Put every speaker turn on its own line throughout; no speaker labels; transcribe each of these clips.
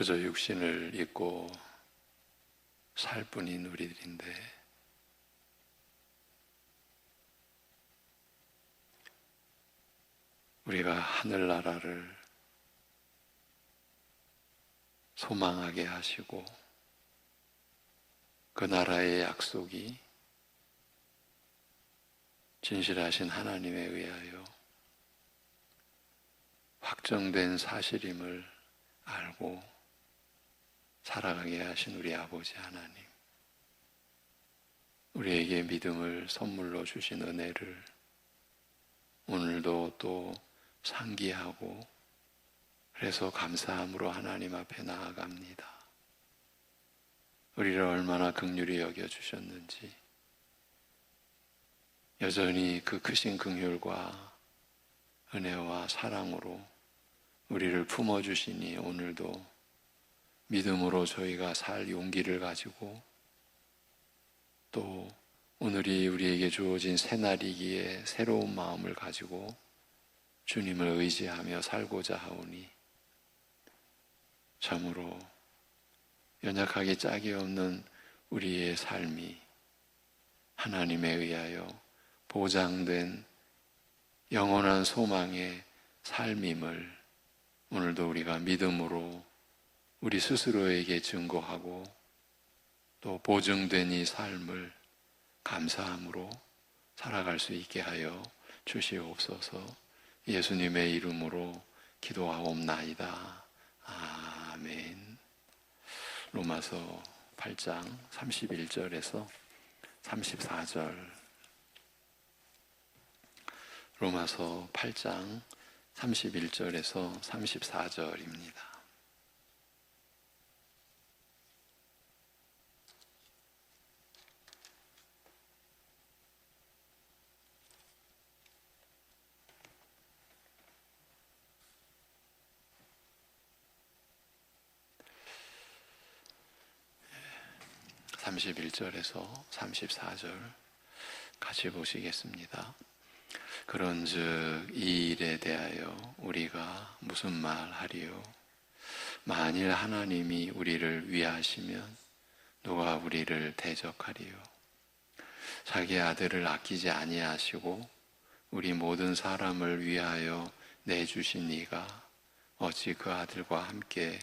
그저 육신을 입고 살 뿐인 우리들인데 우리가 하늘나라를 소망하게 하시고 그 나라의 약속이 진실하신 하나님에 의하여 확정된 사실임을 알고 살아가게 하신 우리 아버지 하나님, 우리에게 믿음을 선물로 주신 은혜를 오늘도 또 상기하고 그래서 감사함으로 하나님 앞에 나아갑니다. 우리를 얼마나 긍휼히 여겨주셨는지, 여전히 그 크신 긍휼과 은혜와 사랑으로 우리를 품어주시니 오늘도 믿음으로 저희가 살 용기를 가지고 또 오늘이 우리에게 주어진 새날이기에 새로운 마음을 가지고 주님을 의지하며 살고자 하오니 참으로 연약하기 짝이 없는 우리의 삶이 하나님에 의하여 보장된 영원한 소망의 삶임을 오늘도 우리가 믿음으로 우리 스스로에게 증거하고 또 보증된 이 삶을 감사함으로 살아갈 수 있게 하여 주시옵소서. 예수님의 이름으로 기도하옵나이다. 아멘. 로마서 8장 31절에서 34절. 로마서 8장 31절에서 34절입니다. (31절에서) (34절) 같이 보시겠습니다. 그런즉 이 일에 대하여 우리가 무슨 말하리요? 만일 하나님이 우리를 위하시면 누가 우리를 대적하리요? 자기 아들을 아끼지 아니하시고 우리 모든 사람을 위하여 내주신 이가 어찌 그 아들과 함께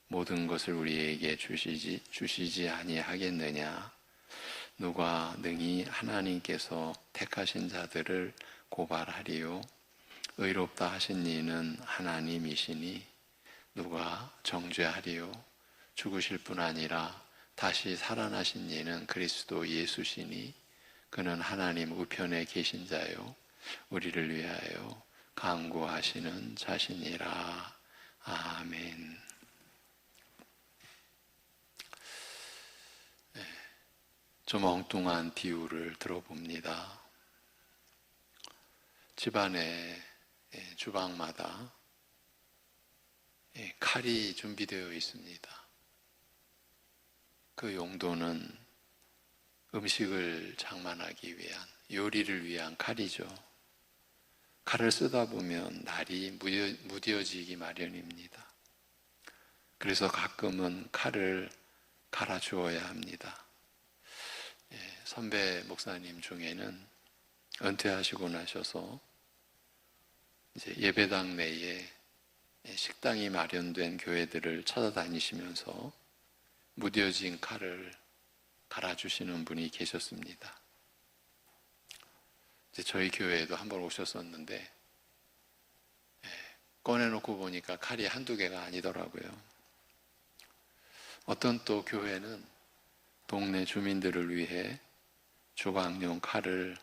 모든 것을 우리에게 주시지 아니하겠느냐? 누가 능히 하나님께서 택하신 자들을 고발하리요? 의롭다 하신 이는 하나님이시니 누가 정죄하리요? 죽으실 뿐 아니라 다시 살아나신 이는 그리스도 예수시니 그는 하나님 우편에 계신 자요 우리를 위하여 간구하시는 자시니라. 아멘. 좀 엉뚱한 비유를 들어봅니다. 집안의 주방마다 칼이 준비되어 있습니다. 그 용도는 음식을 장만하기 위한, 요리를 위한 칼이죠. 칼을 쓰다 보면 날이 무뎌지기 마련입니다. 그래서 가끔은 칼을 갈아주어야 합니다. 선배 목사님 중에는 은퇴하시고 나셔서 이제 예배당 내에 식당이 마련된 교회들을 찾아다니시면서 무뎌진 칼을 갈아주시는 분이 계셨습니다. 이제 저희 교회에도 한번 오셨었는데 꺼내놓고 보니까 칼이 한두 개가 아니더라고요. 어떤 또 교회는 동네 주민들을 위해 주방용 칼을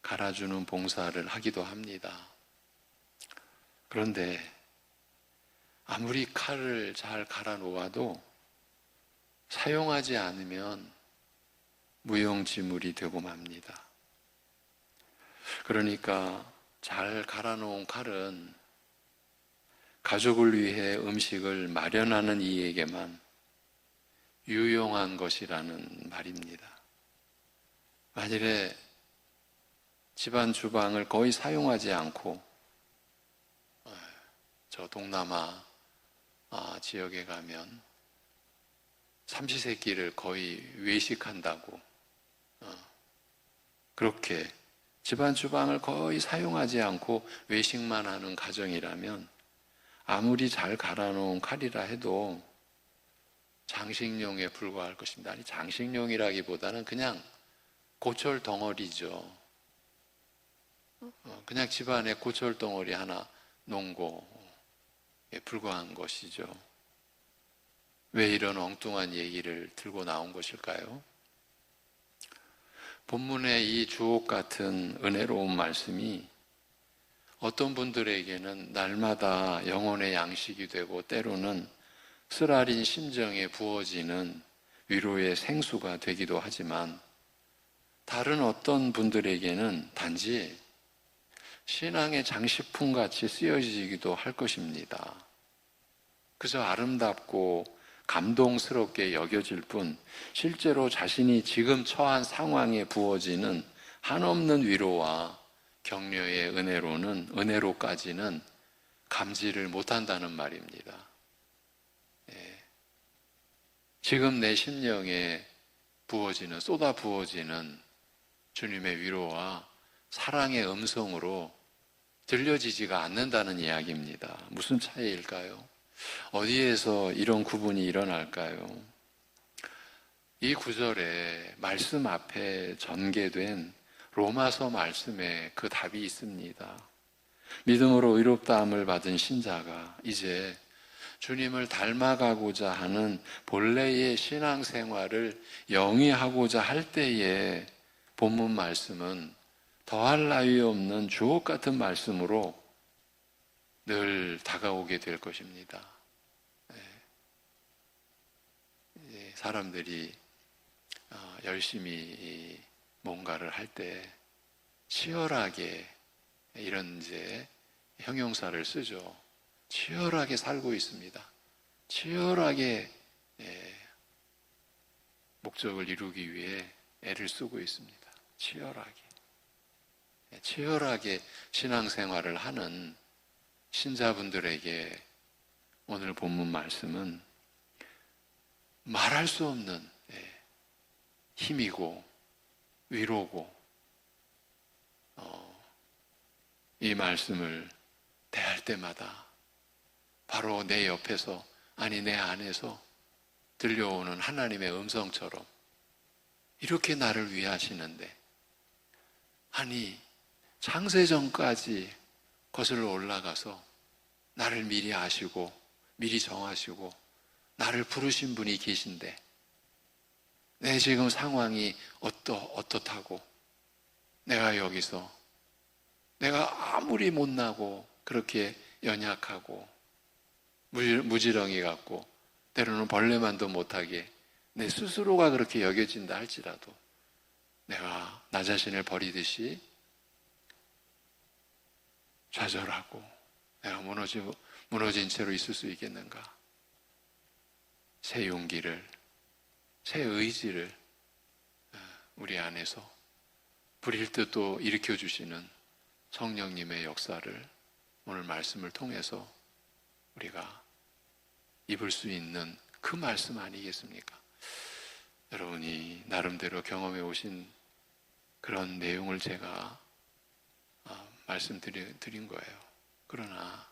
갈아주는 봉사를 하기도 합니다. 그런데 아무리 칼을 잘 갈아 놓아도 사용하지 않으면 무용지물이 되고 맙니다. 그러니까 잘 갈아 놓은 칼은 가족을 위해 음식을 마련하는 이에게만 유용한 것이라는 말입니다. 만일에 집안 주방을 거의 사용하지 않고 저 동남아 지역에 가면 삼시세끼를 거의 외식한다고, 그렇게 집안 주방을 거의 사용하지 않고 외식만 하는 가정이라면 아무리 잘 갈아놓은 칼이라 해도 장식용에 불과할 것입니다. 아니, 장식용이라기보다는 그냥 고철 덩어리죠. 그냥 집안에 고철 덩어리 하나 놓은 거에 불과한 것이죠. 왜 이런 엉뚱한 얘기를 들고 나온 것일까요? 본문의 이 주옥 같은 은혜로운 말씀이 어떤 분들에게는 날마다 영혼의 양식이 되고 때로는 쓰라린 심정에 부어지는 위로의 생수가 되기도 하지만 다른 어떤 분들에게는 단지 신앙의 장식품 같이 쓰여지기도 할 것입니다. 그저 아름답고 감동스럽게 여겨질 뿐 실제로 자신이 지금 처한 상황에 부어지는 한없는 위로와 격려의 은혜로까지는 감지를 못한다는 말입니다. 지금 내 심령에 쏟아 부어지는 주님의 위로와 사랑의 음성으로 들려지지가 않는다는 이야기입니다. 무슨 차이일까요? 어디에서 이런 구분이 일어날까요? 이 구절에 말씀 앞에 전개된 로마서 말씀에 그 답이 있습니다. 믿음으로 의롭다함을 받은 신자가 이제 주님을 닮아가고자 하는 본래의 신앙생활을 영위하고자 할 때에 본문 말씀은 더할 나위 없는 주옥 같은 말씀으로 늘 다가오게 될 것입니다. 사람들이 열심히 뭔가를 할 때 치열하게, 이런 이제 형용사를 쓰죠. 치열하게 살고 있습니다. 치열하게 목적을 이루기 위해 애를 쓰고 있습니다. 치열하게 신앙생활을 하는 신자분들에게 오늘 본문 말씀은 말할 수 없는 힘이고 위로고, 이 말씀을 대할 때마다 바로 내 옆에서, 아니 내 안에서 들려오는 하나님의 음성처럼 이렇게 나를 위하시는데, 아니 창세전까지 거슬러 올라가서 나를 미리 아시고 미리 정하시고 나를 부르신 분이 계신데 내 지금 상황이 어떻다고 내가 여기서 내가 아무리 못나고 그렇게 연약하고 무지렁이 같고 때로는 벌레만도 못하게 내 스스로가 그렇게 여겨진다 할지라도 내가 나 자신을 버리듯이 좌절하고 내가 무너진 채로 있을 수 있겠는가? 새 용기를, 새 의지를 우리 안에서 부릴 듯 또 일으켜 주시는 성령님의 역사를 오늘 말씀을 통해서 우리가 입을 수 있는 그 말씀 아니겠습니까? 여러분이 나름대로 경험해 오신 그런 내용을 제가 말씀드린 거예요. 그러나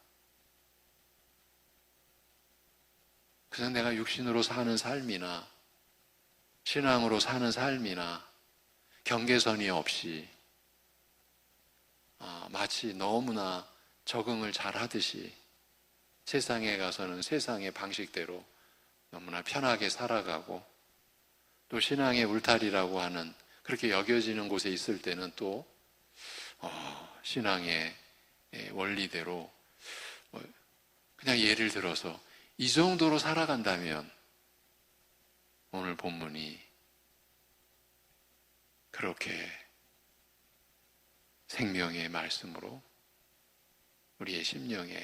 그냥 내가 육신으로 사는 삶이나 신앙으로 사는 삶이나 경계선이 없이 마치 너무나 적응을 잘 하듯이 세상에 가서는 세상의 방식대로 너무나 편하게 살아가고 또 신앙의 울타리라고 하는 그렇게 여겨지는 곳에 있을 때는 또 신앙의 원리대로 그냥 예를 들어서 이 정도로 살아간다면 오늘 본문이 그렇게 생명의 말씀으로 우리의 심령에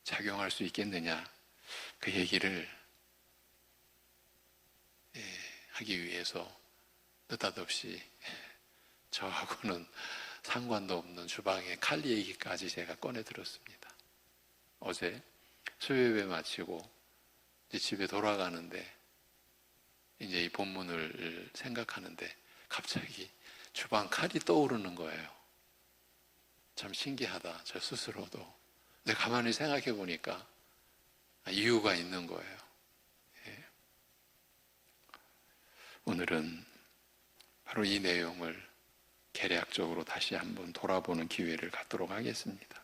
작용할 수 있겠느냐, 그 얘기를 하기 위해서 느닷없이 저하고는 상관도 없는 주방의 칼 얘기까지 제가 꺼내 들었습니다. 어제 수요예배 마치고 이제 집에 돌아가는데 이제 이 본문을 생각하는데 갑자기 주방 칼이 떠오르는 거예요. 참 신기하다, 저 스스로도. 근데 가만히 생각해 보니까 이유가 있는 거예요. 예. 오늘은 바로 이 내용을 개략적으로 다시 한번 돌아보는 기회를 갖도록 하겠습니다.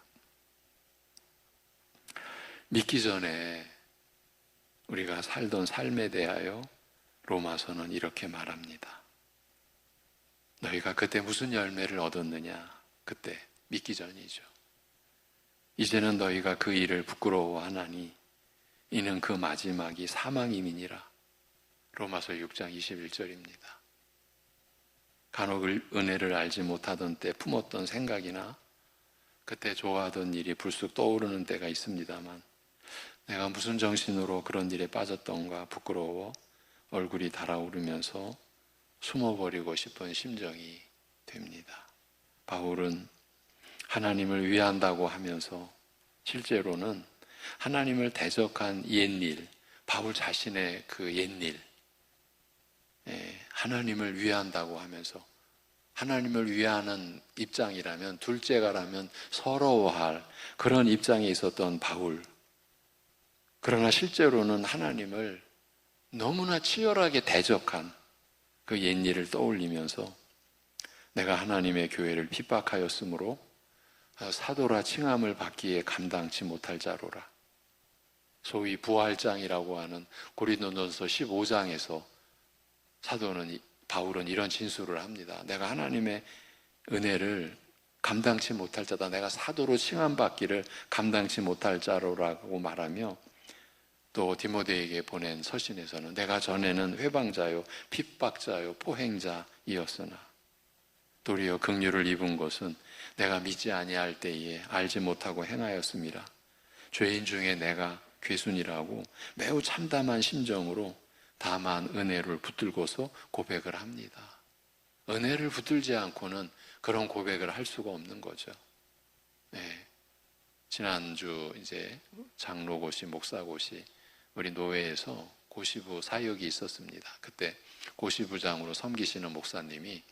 믿기 전에 우리가 살던 삶에 대하여 로마서는 이렇게 말합니다. 너희가 그때 무슨 열매를 얻었느냐? 그때 믿기 전이죠. 이제는 너희가 그 일을 부끄러워하나니 이는 그 마지막이 사망임이니라. 로마서 6장 21절입니다. 간혹 은혜를 알지 못하던 때 품었던 생각이나 그때 좋아하던 일이 불쑥 떠오르는 때가 있습니다만 내가 무슨 정신으로 그런 일에 빠졌던가 부끄러워 얼굴이 달아오르면서 숨어버리고 싶은 심정이 됩니다. 바울은 하나님을 위한다고 하면서 실제로는 하나님을 대적한 옛일, 바울 자신의 그 옛일, 하나님을 위한다고 하면서 하나님을 위하는 입장이라면 둘째가라면 서러워할 그런 입장에 있었던 바울. 그러나 실제로는 하나님을 너무나 치열하게 대적한 그 옛일을 떠올리면서 내가 하나님의 교회를 핍박하였으므로 사도라 칭함을 받기에 감당치 못할 자로라. 소위 부활장이라고 하는 고린도전서 15장에서 바울은 이런 진술을 합니다. 내가 하나님의 은혜를 감당치 못할 자다. 내가 사도로 칭함받기를 감당치 못할 자로라고 말하며 또 디모데에게 보낸 서신에서는 내가 전에는 회방자요 핍박자요 포행자이었으나 도리어 긍휼을 입은 것은 내가 믿지 아니할 때에 알지 못하고 행하였음이라. 죄인 중에 내가 괴순이라고 매우 참담한 심정으로 다만 은혜를 붙들고서 고백을 합니다. 은혜를 붙들지 않고는 그런 고백을 할 수가 없는 거죠. 네. 지난주 이제 장로고시, 목사고시 우리 노회에서 고시부 사역이 있었습니다. 그때 고시부장으로 섬기시는 목사님이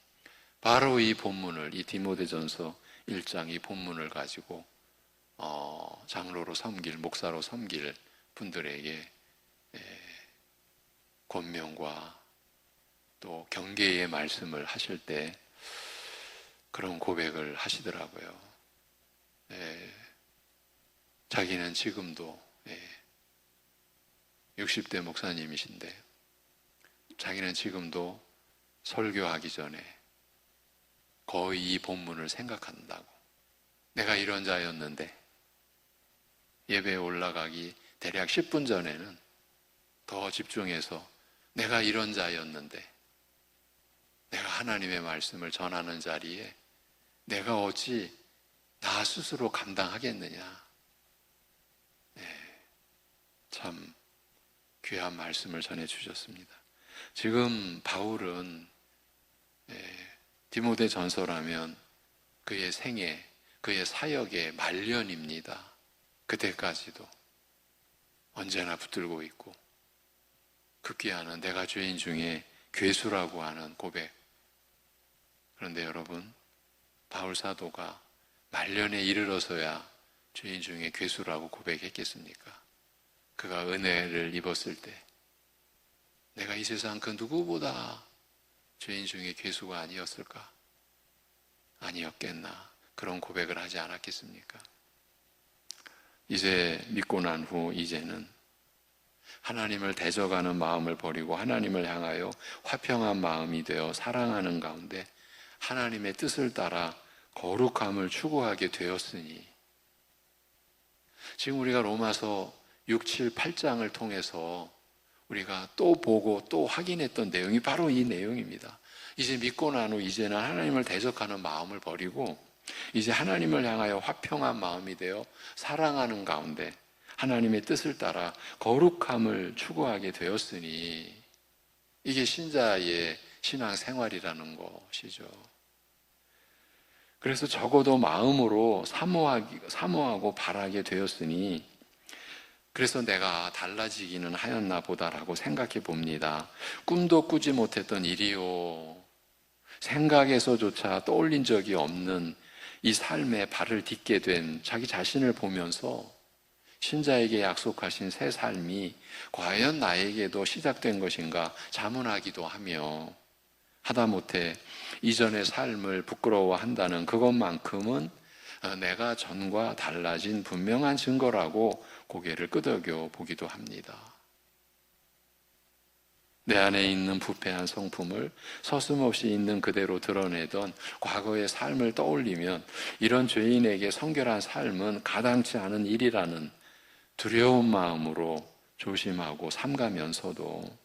바로 이 본문을, 이 디모데전서 1장 이 본문을 가지고 장로로 섬길, 목사로 섬길 분들에게 권면과 또 경계의 말씀을 하실 때 그런 고백을 하시더라고요. 자기는 지금도 60대 목사님이신데 자기는 지금도 설교하기 전에 거의 이 본문을 생각한다고. 내가 이런 자였는데 예배에 올라가기 대략 10분 전에는 더 집중해서 내가 이런 자였는데 내가 하나님의 말씀을 전하는 자리에 내가 어찌 나 스스로 감당하겠느냐. 참 귀한 말씀을 전해주셨습니다. 지금 바울은 디모데 전서라면 그의 생애, 그의 사역의 말년입니다. 그때까지도 언제나 붙들고 있고 극기하는 내가 죄인 중에 괴수라고 하는 고백. 그런데 여러분, 바울 사도가 말년에 이르러서야 죄인 중에 괴수라고 고백했겠습니까? 그가 은혜를 입었을 때 내가 이 세상 그 누구보다 죄인 중에 괴수가 아니었을까? 아니었겠나? 그런 고백을 하지 않았겠습니까? 이제 믿고 난 후 이제는 하나님을 대적하는 마음을 버리고 하나님을 향하여 화평한 마음이 되어 사랑하는 가운데 하나님의 뜻을 따라 거룩함을 추구하게 되었으니 지금 우리가 로마서 6, 7, 8장을 통해서 우리가 또 보고 또 확인했던 내용이 바로 이 내용입니다. 이제 믿고 난 후 이제는 하나님을 대적하는 마음을 버리고 이제 하나님을 향하여 화평한 마음이 되어 사랑하는 가운데 하나님의 뜻을 따라 거룩함을 추구하게 되었으니 이게 신자의 신앙생활이라는 것이죠. 그래서 적어도 마음으로 사모하고 바라게 되었으니 그래서 내가 달라지기는 하였나 보다라고 생각해 봅니다. 꿈도 꾸지 못했던 일이요. 생각에서조차 떠올린 적이 없는 이 삶에 발을 딛게 된 자기 자신을 보면서 신자에게 약속하신 새 삶이 과연 나에게도 시작된 것인가 자문하기도 하며, 하다못해 이전의 삶을 부끄러워한다는 그것만큼은 내가 전과 달라진 분명한 증거라고 고개를 끄덕여 보기도 합니다. 내 안에 있는 부패한 성품을 서슴없이 있는 그대로 드러내던 과거의 삶을 떠올리면 이런 죄인에게 성결한 삶은 가당치 않은 일이라는 두려운 마음으로 조심하고 삼가면서도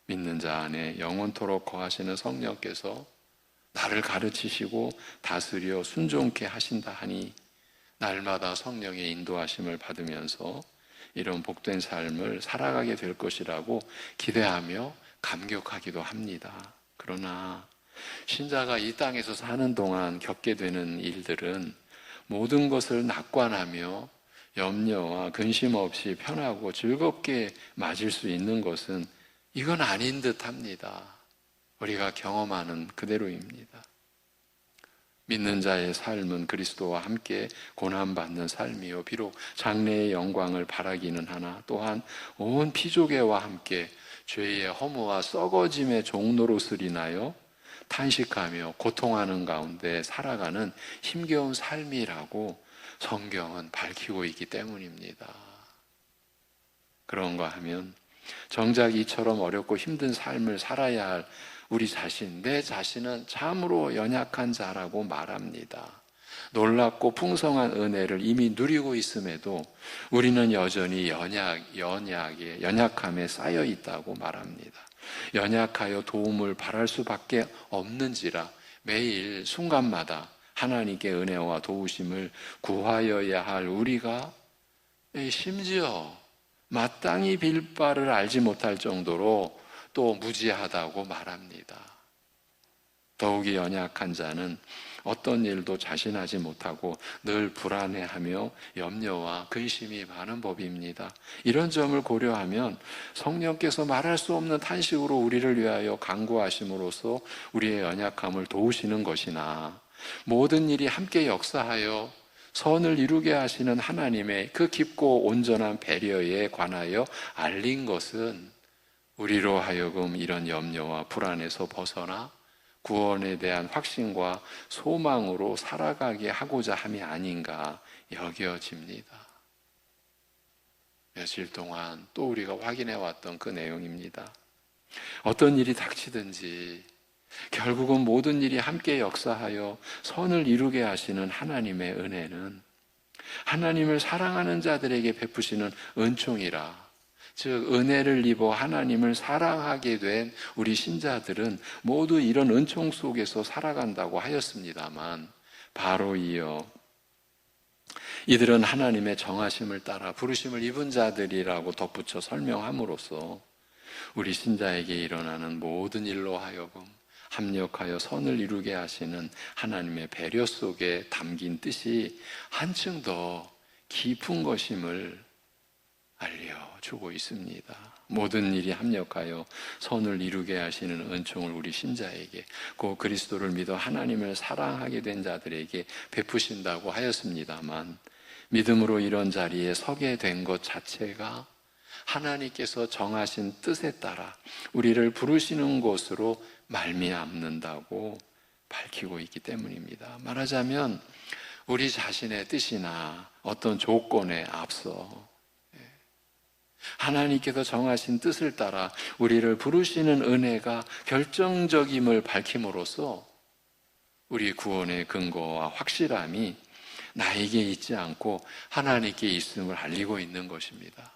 믿는 자 안에 영원토록 거하시는 성령께서 나를 가르치시고 다스려 순종케 하신다 하니 날마다 성령의 인도하심을 받으면서 이런 복된 삶을 살아가게 될 것이라고 기대하며 감격하기도 합니다. 그러나 신자가 이 땅에서 사는 동안 겪게 되는 일들은 모든 것을 낙관하며 염려와 근심 없이 편하고 즐겁게 맞을 수 있는 것은 이건 아닌 듯 합니다. 우리가 경험하는 그대로입니다. 믿는 자의 삶은 그리스도와 함께 고난받는 삶이요, 비록 장래의 영광을 바라기는 하나 또한 온 피조계와 함께 죄의 허무와 썩어짐의 종노릇을 인하여 탄식하며 고통하는 가운데 살아가는 힘겨운 삶이라고 성경은 밝히고 있기 때문입니다. 그런가 하면 정작 이처럼 어렵고 힘든 삶을 살아야 할 우리 자신, 내 자신은 참으로 연약한 자라고 말합니다. 놀랍고 풍성한 은혜를 이미 누리고 있음에도 우리는 여전히 연약함에 쌓여 있다고 말합니다. 연약하여 도움을 바랄 수밖에 없는지라 매일 순간마다 하나님께 은혜와 도우심을 구하여야 할 우리가 심지어 마땅히 빌 바를 알지 못할 정도로 또 무지하다고 말합니다. 더욱이 연약한 자는 어떤 일도 자신하지 못하고 늘 불안해하며 염려와 근심이 많은 법입니다. 이런 점을 고려하면 성령께서 말할 수 없는 탄식으로 우리를 위하여 간구하심으로써 우리의 연약함을 도우시는 것이나, 모든 일이 함께 역사하여 선을 이루게 하시는 하나님의 그 깊고 온전한 배려에 관하여 알린 것은 우리로 하여금 이런 염려와 불안에서 벗어나 구원에 대한 확신과 소망으로 살아가게 하고자 함이 아닌가 여겨집니다. 며칠 동안 또 우리가 확인해 왔던 그 내용입니다. 어떤 일이 닥치든지 결국은 모든 일이 함께 역사하여 선을 이루게 하시는 하나님의 은혜는 하나님을 사랑하는 자들에게 베푸시는 은총이라, 즉 은혜를 입어 하나님을 사랑하게 된 우리 신자들은 모두 이런 은총 속에서 살아간다고 하였습니다만, 바로 이어 이들은 하나님의 정하심을 따라 부르심을 입은 자들이라고 덧붙여 설명함으로써 우리 신자에게 일어나는 모든 일로 하여금 합력하여 선을 이루게 하시는 하나님의 배려 속에 담긴 뜻이 한층 더 깊은 것임을 알려주고 있습니다. 모든 일이 합력하여 선을 이루게 하시는 은총을 우리 신자에게, 그 그리스도를 믿어 하나님을 사랑하게 된 자들에게 베푸신다고 하였습니다만, 믿음으로 이런 자리에 서게 된 것 자체가 하나님께서 정하신 뜻에 따라 우리를 부르시는 곳으로 말미암는다고 밝히고 있기 때문입니다. 말하자면 우리 자신의 뜻이나 어떤 조건에 앞서 하나님께서 정하신 뜻을 따라 우리를 부르시는 은혜가 결정적임을 밝힘으로써 우리 구원의 근거와 확실함이 나에게 있지 않고 하나님께 있음을 알리고 있는 것입니다.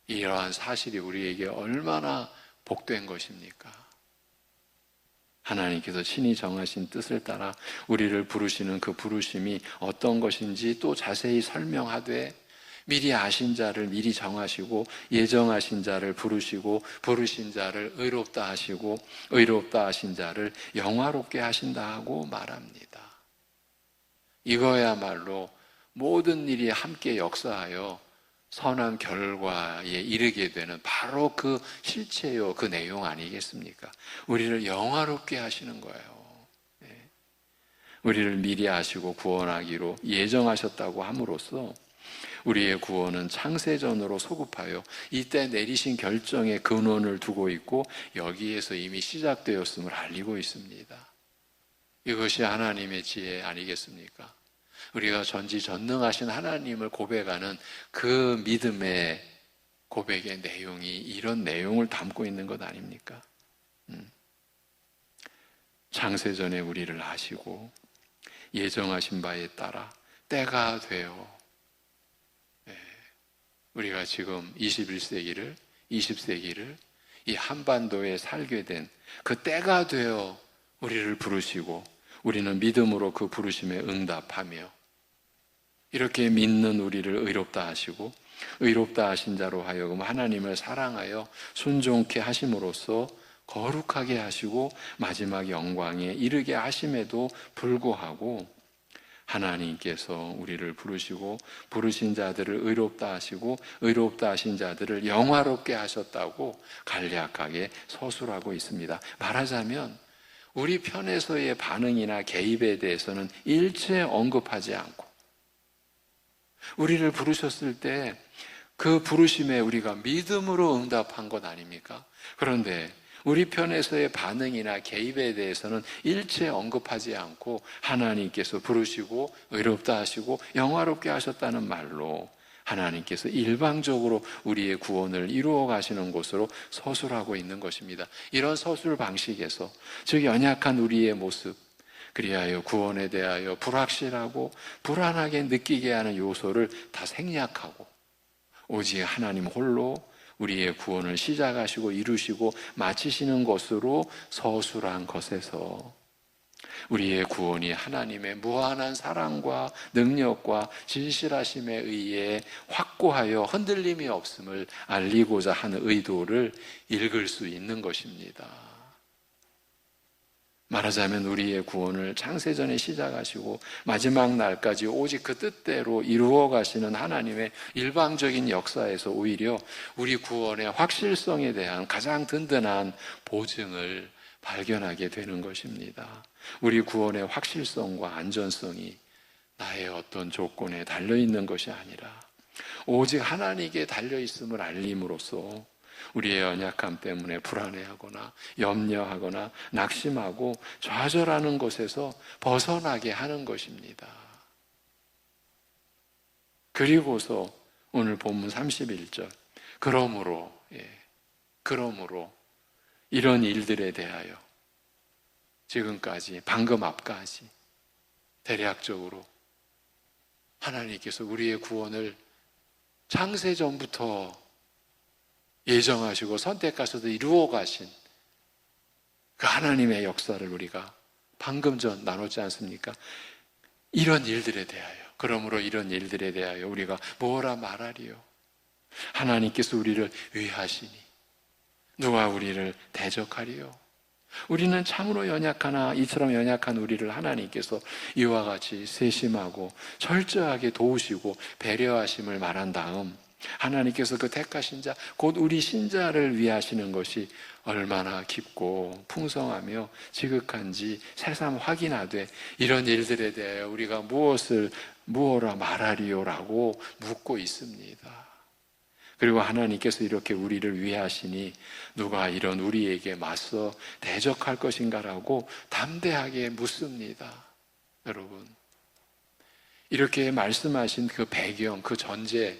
이러한 사실이 우리에게 얼마나 복된 것입니까? 하나님께서 친히 정하신 뜻을 따라 우리를 부르시는 그 부르심이 어떤 것인지 또 자세히 설명하되, 미리 아신 자를 미리 정하시고 예정하신 자를 부르시고 부르신 자를 의롭다 하시고 의롭다 하신 자를 영화롭게 하신다 하고 말합니다. 이거야말로 모든 일이 함께 역사하여 선한 결과에 이르게 되는 바로 그 실체요, 그 내용 아니겠습니까? 우리를 영화롭게 하시는 거예요. 네. 우리를 미리 아시고 구원하기로 예정하셨다고 함으로써 우리의 구원은 창세전으로 소급하여 이때 내리신 결정의 근원을 두고 있고 여기에서 이미 시작되었음을 알리고 있습니다. 이것이 하나님의 지혜 아니겠습니까? 우리가 전지전능하신 하나님을 고백하는 그 믿음의 고백의 내용이 이런 내용을 담고 있는 것 아닙니까? 창세전에 우리를 아시고 예정하신 바에 따라 때가 되어 우리가 지금 21세기를 20세기를 이 한반도에 살게 된 그 때가 되어 우리를 부르시고 우리는 믿음으로 그 부르심에 응답하며 이렇게 믿는 우리를 의롭다 하시고 의롭다 하신 자로 하여금 하나님을 사랑하여 순종케 하심으로써 거룩하게 하시고 마지막 영광에 이르게 하심에도 불구하고 하나님께서 우리를 부르시고 부르신 자들을 의롭다 하시고 의롭다 하신 자들을 영화롭게 하셨다고 간략하게 서술하고 있습니다. 말하자면 우리 편에서의 반응이나 개입에 대해서는 일체 언급하지 않고 우리를 부르셨을 때 그 부르심에 우리가 믿음으로 응답한 것 아닙니까? 그런데 우리 편에서의 반응이나 개입에 대해서는 일체 언급하지 않고 하나님께서 부르시고 의롭다 하시고 영화롭게 하셨다는 말로 하나님께서 일방적으로 우리의 구원을 이루어 가시는 것으로 서술하고 있는 것입니다. 이런 서술 방식에서 즉 연약한 우리의 모습 그리하여 구원에 대하여 불확실하고 불안하게 느끼게 하는 요소를 다 생략하고 오직 하나님 홀로 우리의 구원을 시작하시고 이루시고 마치시는 것으로 서술한 것에서 우리의 구원이 하나님의 무한한 사랑과 능력과 진실하심에 의해 확고하여 흔들림이 없음을 알리고자 하는 의도를 읽을 수 있는 것입니다. 말하자면 우리의 구원을 창세전에 시작하시고 마지막 날까지 오직 그 뜻대로 이루어 가시는 하나님의 일방적인 역사에서 오히려 우리 구원의 확실성에 대한 가장 든든한 보증을 발견하게 되는 것입니다. 우리 구원의 확실성과 안전성이 나의 어떤 조건에 달려있는 것이 아니라 오직 하나님께 달려있음을 알림으로써 우리의 연약함 때문에 불안해하거나 염려하거나 낙심하고 좌절하는 것에서 벗어나게 하는 것입니다. 그리고서 오늘 본문 31절 그러므로 이런 일들에 대하여 지금까지 방금 앞까지 대략적으로 하나님께서 우리의 구원을 창세 전부터 예정하시고 선택하셔서 이루어 가신 그 하나님의 역사를 우리가 방금 전 나눴지 않습니까? 이런 일들에 대하여 그러므로 이런 일들에 대하여 우리가 뭐라 말하리요? 하나님께서 우리를 위하시니 누가 우리를 대적하리요? 우리는 참으로 연약하나 이처럼 연약한 우리를 하나님께서 이와 같이 세심하고 철저하게 도우시고 배려하심을 말한 다음 하나님께서 그 택하신 자, 곧 우리 신자를 위하시는 것이 얼마나 깊고 풍성하며 지극한지 새삼 확인하되 이런 일들에 대하여 우리가 무엇라 말하리요라고 묻고 있습니다. 그리고 하나님께서 이렇게 우리를 위하시니 누가 이런 우리에게 맞서 대적할 것인가라고 담대하게 묻습니다. 여러분, 이렇게 말씀하신 그 배경, 그 전제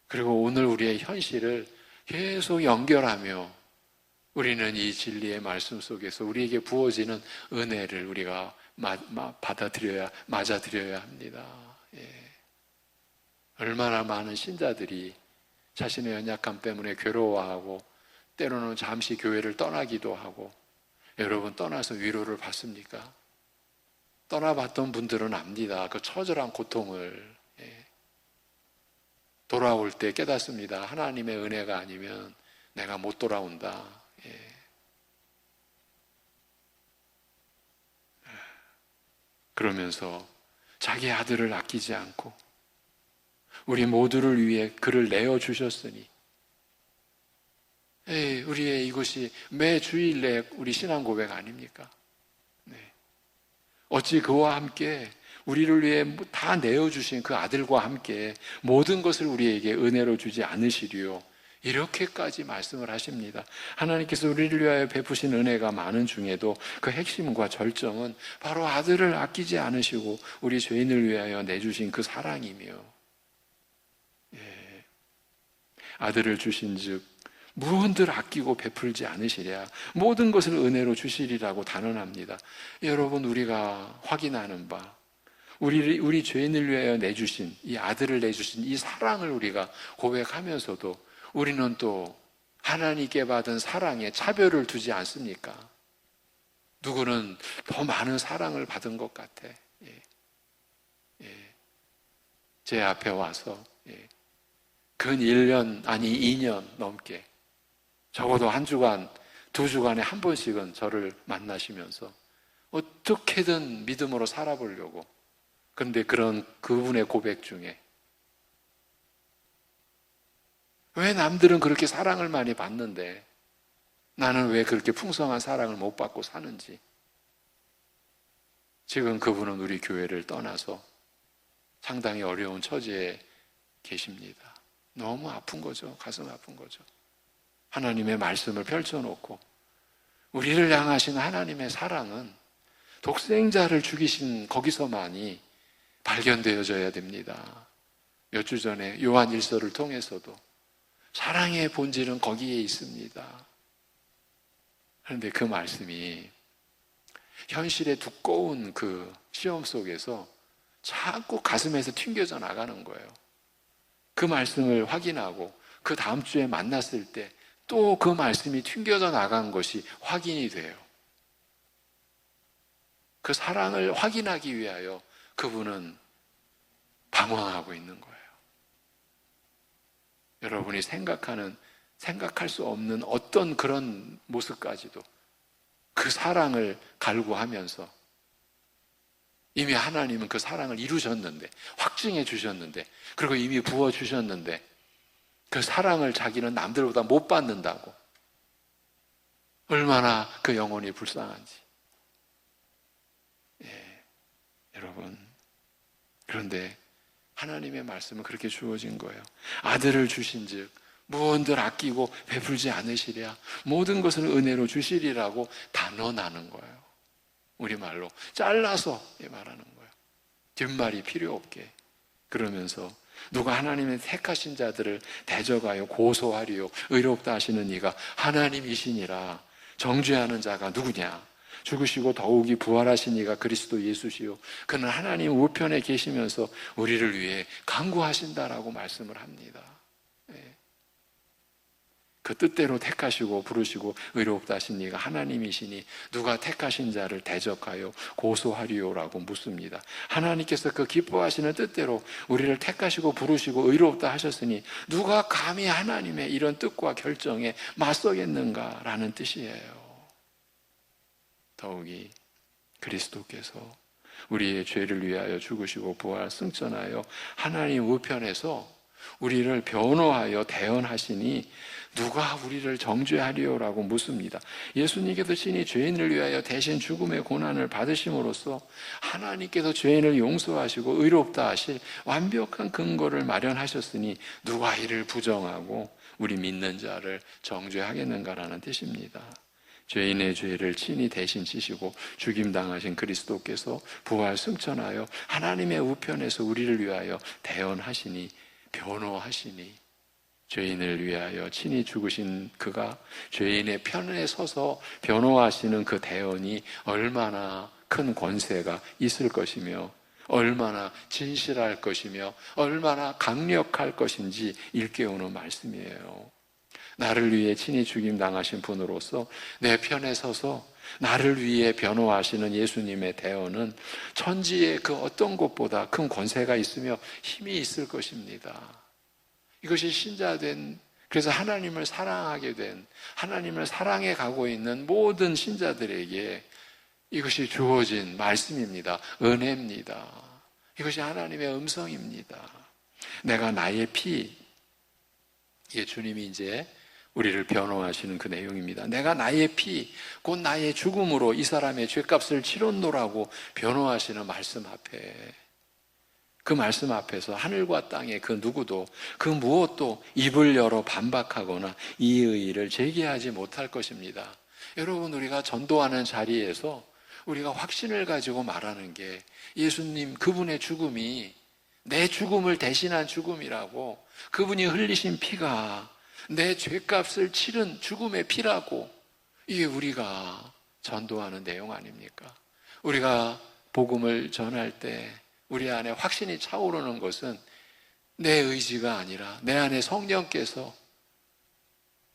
그리고 오늘 우리의 현실을 계속 연결하며 우리는 이 진리의 말씀 속에서 우리에게 부어지는 은혜를 우리가 맞아들여야 합니다. 얼마나 많은 신자들이 자신의 연약함 때문에 괴로워하고 때로는 잠시 교회를 떠나기도 하고 여러분 떠나서 위로를 받습니까? 떠나봤던 분들은 압니다. 그 처절한 고통을 돌아올 때 깨닫습니다. 하나님의 은혜가 아니면 내가 못 돌아온다. 그러면서 자기 아들을 아끼지 않고 우리 모두를 위해 그를 내어주셨으니, 우리의 이것이 매 주일내 우리 신앙 고백 아닙니까? 네. 어찌 그와 함께 우리를 위해 다 내어주신 그 아들과 함께 모든 것을 우리에게 은혜로 주지 않으시리요? 이렇게까지 말씀을 하십니다. 하나님께서 우리를 위하여 베푸신 은혜가 많은 중에도 그 핵심과 절정은 바로 아들을 아끼지 않으시고 우리 죄인을 위하여 내주신 그 사랑이며, 아들을 주신즉 무언들 아끼고 베풀지 않으시랴 모든 것을 은혜로 주시리라고 단언합니다. 여러분, 우리가 확인하는 바, 우리 죄인을 위하여 내주신 이 아들을 내주신 이 사랑을 우리가 고백하면서도 우리는 또 하나님께 받은 사랑에 차별을 두지 않습니까? 누구는 더 많은 사랑을 받은 것 같아. 제 앞에 와서 근 1년 아니 2년 넘게, 적어도 한 주간, 2주간에 한 번씩은 저를 만나시면서 어떻게든 믿음으로 살아보려고, 그런데 그런 그분의 고백 중에 왜 남들은 그렇게 사랑을 많이 받는데 나는 왜 그렇게 풍성한 사랑을 못 받고 사는지, 지금 그분은 우리 교회를 떠나서 상당히 어려운 처지에 계십니다. 너무 아픈 거죠. 가슴 아픈 거죠. 하나님의 말씀을 펼쳐놓고 우리를 향하신 하나님의 사랑은 독생자를 죽이신 거기서만이 발견되어져야 됩니다. 몇 주 전에 요한 1서를 통해서도 사랑의 본질은 거기에 있습니다. 그런데 그 말씀이 현실의 두꺼운 그 시험 속에서 자꾸 가슴에서 튕겨져 나가는 거예요. 그 말씀을 확인하고 그 다음 주에 만났을 때 또 그 말씀이 튕겨져 나간 것이 확인이 돼요. 그 사랑을 확인하기 위하여 그분은 방황하고 있는 거예요. 여러분이 생각할 수 없는 어떤 그런 모습까지도 그 사랑을 갈구하면서, 이미 하나님은 그 사랑을 이루셨는데, 확증해 주셨는데, 그리고 이미 부어주셨는데 그 사랑을 자기는 남들보다 못 받는다고, 얼마나 그 영혼이 불쌍한지. 여러분, 그런데 하나님의 말씀은 그렇게 주어진 거예요. 아들을 주신즉 무언들 아끼고 베풀지 않으시랴 모든 것을 은혜로 주시리라고 단언하는 거예요. 우리말로 잘라서 말하는 거예요. 뒷말이 필요 없게. 그러면서 누가 하나님의 택하신 자들을 대적하여 고소하리요 의롭다 하시는 이가 하나님이시니라. 정죄하는 자가 누구냐? 죽으시고 더욱이 부활하신 이가 그리스도 예수시요 그는 하나님 우편에 계시면서 우리를 위해 간구하신다라고 말씀을 합니다. 그 뜻대로 택하시고 부르시고 의롭다 하신 이가 하나님이시니 누가 택하신 자를 대적하여 고소하리요라고 묻습니다. 하나님께서 그 기뻐하시는 뜻대로 우리를 택하시고 부르시고 의롭다 하셨으니 누가 감히 하나님의 이런 뜻과 결정에 맞서겠는가라는 뜻이에요. 더욱이 그리스도께서 우리의 죄를 위하여 죽으시고 부활 승천하여 하나님 우편에서 우리를 변호하여 대언하시니 누가 우리를 정죄하리요라고 묻습니다. 예수님께서 친히 죄인을 위하여 대신 죽음의 고난을 받으심으로써 하나님께서 죄인을 용서하시고 의롭다 하실 완벽한 근거를 마련하셨으니 누가 이를 부정하고 우리 믿는 자를 정죄하겠는가라는 뜻입니다. 죄인의 죄를 친히 대신 지시고 죽임당하신 그리스도께서 부활 승천하여 하나님의 우편에서 우리를 위하여 대언하시니, 변호하시니, 죄인을 위하여 친히 죽으신 그가 죄인의 편에 서서 변호하시는 그 대언이 얼마나 큰 권세가 있을 것이며 얼마나 진실할 것이며 얼마나 강력할 것인지 일깨우는 말씀이에요. 나를 위해 친히 죽임 당하신 분으로서 내 편에 서서 나를 위해 변호하시는 예수님의 대언은 천지의 그 어떤 것보다 큰 권세가 있으며 힘이 있을 것입니다. 이것이 신자된, 그래서 하나님을 사랑하게 된, 하나님을 사랑해 가고 있는 모든 신자들에게 이것이 주어진 말씀입니다. 은혜입니다. 이것이 하나님의 음성입니다. 내가 나의 피, 이게 주님이 이제 우리를 변호하시는 그 내용입니다. 내가 나의 피, 곧 나의 죽음으로 이 사람의 죄값을 치렀노라고 변호하시는 말씀 앞에, 그 말씀 앞에서 하늘과 땅의 그 누구도 그 무엇도 입을 열어 반박하거나 이 의의를 제기하지 못할 것입니다. 여러분, 우리가 전도하는 자리에서 우리가 확신을 가지고 말하는 게 예수님 그분의 죽음이 내 죽음을 대신한 죽음이라고, 그분이 흘리신 피가 내 죄값을 치른 죽음의 피라고, 이게 우리가 전도하는 내용 아닙니까? 우리가 복음을 전할 때 우리 안에 확신이 차오르는 것은 내 의지가 아니라 내 안에 성령께서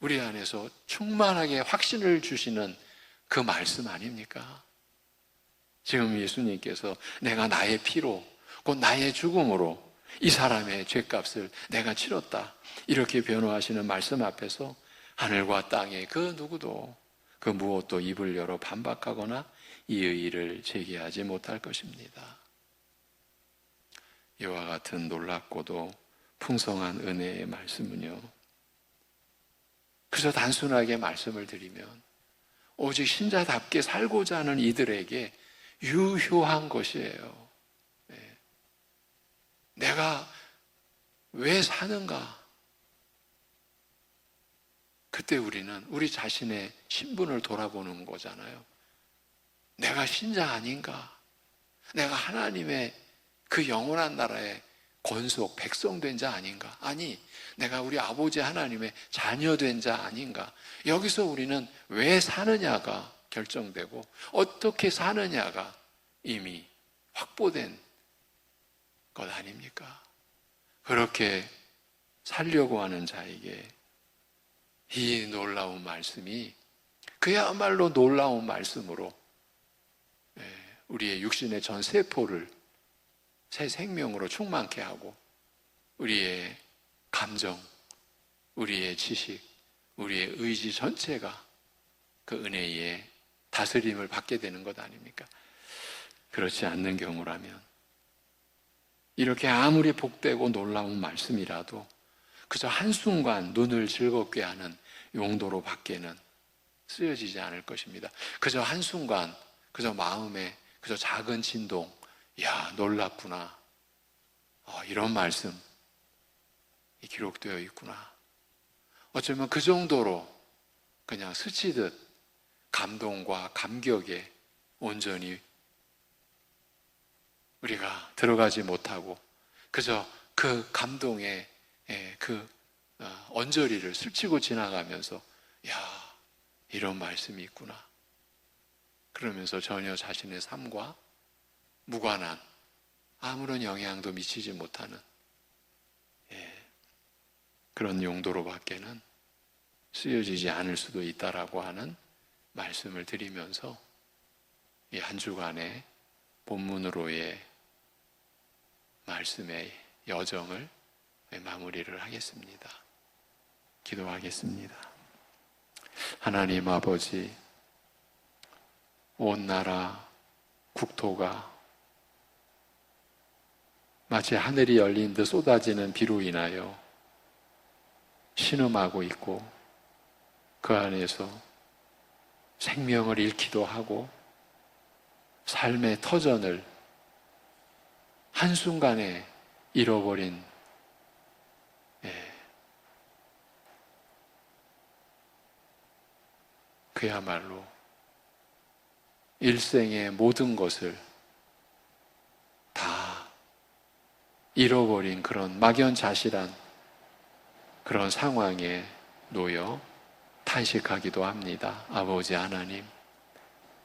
우리 안에서 충만하게 확신을 주시는 그 말씀 아닙니까? 지금 예수님께서 내가 나의 피로, 곧 나의 죽음으로 이 사람의 죄값을 내가 치렀다, 이렇게 변호하시는 말씀 앞에서 하늘과 땅의 그 누구도 그 무엇도 입을 열어 반박하거나 이 의의를 제기하지 못할 것입니다. 이와 같은 놀랍고도 풍성한 은혜의 말씀은요, 그저 단순하게 말씀을 드리면 오직 신자답게 살고자 하는 이들에게 유효한 것이에요. 내가 왜 사는가? 그때 우리는 우리 자신의 신분을 돌아보는 거잖아요. 내가 신자 아닌가? 내가 하나님의 그 영원한 나라의 권속, 백성된 자 아닌가? 아니, 내가 우리 아버지 하나님의 자녀된 자 아닌가? 여기서 우리는 왜 사느냐가 결정되고 어떻게 사느냐가 이미 확보된 것 아닙니까? 그렇게 살려고 하는 자에게 이 놀라운 말씀이 그야말로 놀라운 말씀으로 우리의 육신의 전 세포를 새 생명으로 충만케 하고 우리의 감정, 우리의 지식, 우리의 의지 전체가 그 은혜의 다스림을 받게 되는 것 아닙니까? 그렇지 않는 경우라면 이렇게 아무리 복되고 놀라운 말씀이라도 그저 한순간 눈을 즐겁게 하는 용도로 밖에는 쓰여지지 않을 것입니다. 그저 한순간, 그저 마음에 그저 작은 진동, 야, 놀랍구나, 이런 말씀이 기록되어 있구나, 어쩌면 그 정도로 그냥 스치듯 감동과 감격에 온전히 우리가 들어가지 못하고 그저 그 감동의 그 언저리를 스치고 지나가면서 야, 이런 말씀이 있구나, 그러면서 전혀 자신의 삶과 무관한, 아무런 영향도 미치지 못하는 그런 용도로 밖에는 쓰여지지 않을 수도 있다라고 하는 말씀을 드리면서 이 한 주간의 본문으로의 말씀의 여정을 마무리를 하겠습니다. 기도하겠습니다. 하나님 아버지, 온 나라 국토가 마치 하늘이 열린 듯 쏟아지는 비로 인하여 신음하고 있고 그 안에서 생명을 잃기도 하고 삶의 터전을 한순간에 잃어버린 그야말로 일생의 모든 것을 다 잃어버린 그런 막연자실한 그런 상황에 놓여 탄식하기도 합니다. 아버지 하나님,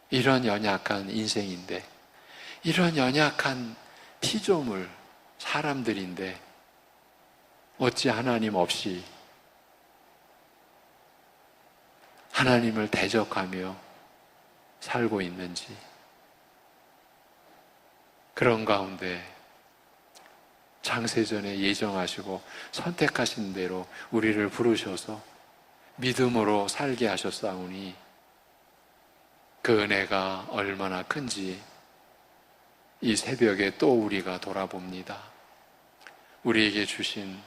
이런 연약한 인생인데, 이런 연약한 피조물 사람들인데 어찌 하나님 없이 하나님을 대적하며 살고 있는지, 그런 가운데 창세전에 예정하시고 선택하신 대로 우리를 부르셔서 믿음으로 살게 하셨사오니 그 은혜가 얼마나 큰지 이 새벽에 또 우리가 돌아봅니다. 우리에게 주신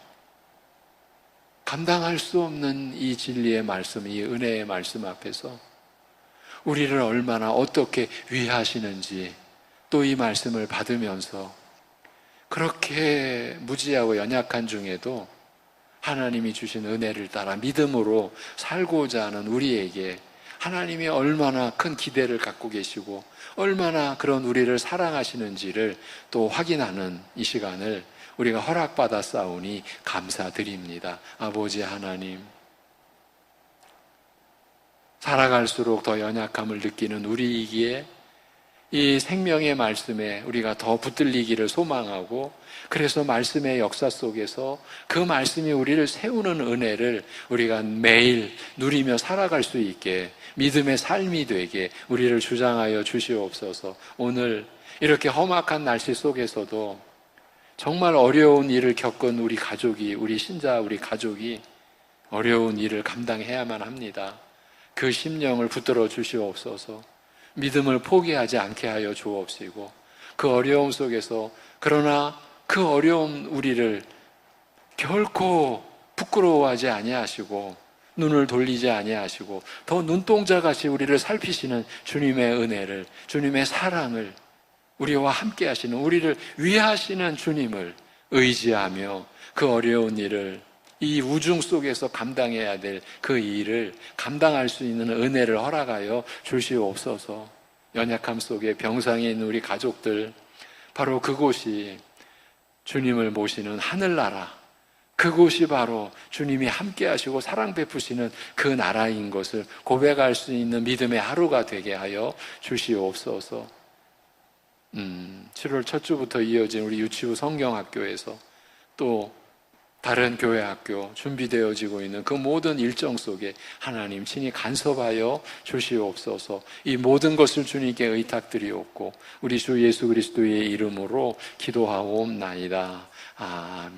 감당할 수 없는 이 진리의 말씀, 이 은혜의 말씀 앞에서 우리를 얼마나 어떻게 위하시는지, 또 이 말씀을 받으면서 그렇게 무지하고 연약한 중에도 하나님이 주신 은혜를 따라 믿음으로 살고자 하는 우리에게 하나님이 얼마나 큰 기대를 갖고 계시고 얼마나 그런 우리를 사랑하시는지를 또 확인하는 이 시간을 우리가 허락받아 싸우니 감사드립니다. 아버지 하나님, 살아갈수록 더 연약함을 느끼는 우리이기에 이 생명의 말씀에 우리가 더 붙들리기를 소망하고, 그래서 말씀의 역사 속에서 그 말씀이 우리를 세우는 은혜를 우리가 매일 누리며 살아갈 수 있게 믿음의 삶이 되게 우리를 주장하여 주시옵소서. 오늘 이렇게 험악한 날씨 속에서도 정말 어려운 일을 겪은 우리 가족이, 우리 신자, 우리 가족이 어려운 일을 감당해야만 합니다. 그 심령을 붙들어 주시옵소서. 믿음을 포기하지 않게 하여 주옵시고, 그 어려움 속에서 그러나 그 어려운 우리를 결코 부끄러워하지 아니하시고 눈을 돌리지 아니하시고 더 눈동자같이 우리를 살피시는 주님의 은혜를, 주님의 사랑을, 우리와 함께 하시는, 우리를 위하시는 주님을 의지하며 그 어려운 일을, 이 우중 속에서 감당해야 될 그 일을 감당할 수 있는 은혜를 허락하여 주시옵소서. 연약함 속에 병상에 있는 우리 가족들, 바로 그곳이 주님을 모시는 하늘나라, 그곳이 바로 주님이 함께 하시고 사랑 베푸시는 그 나라인 것을 고백할 수 있는 믿음의 하루가 되게 하여 주시옵소서. 7월 첫 주부터 이어진 우리 유치부 성경학교에서 또 다른 교회 학교 준비되어지고 있는 그 모든 일정 속에 하나님 친히 간섭하여 주시옵소서. 이 모든 것을 주님께 의탁드리옵고 우리 주 예수 그리스도의 이름으로 기도하옵나이다. 아멘.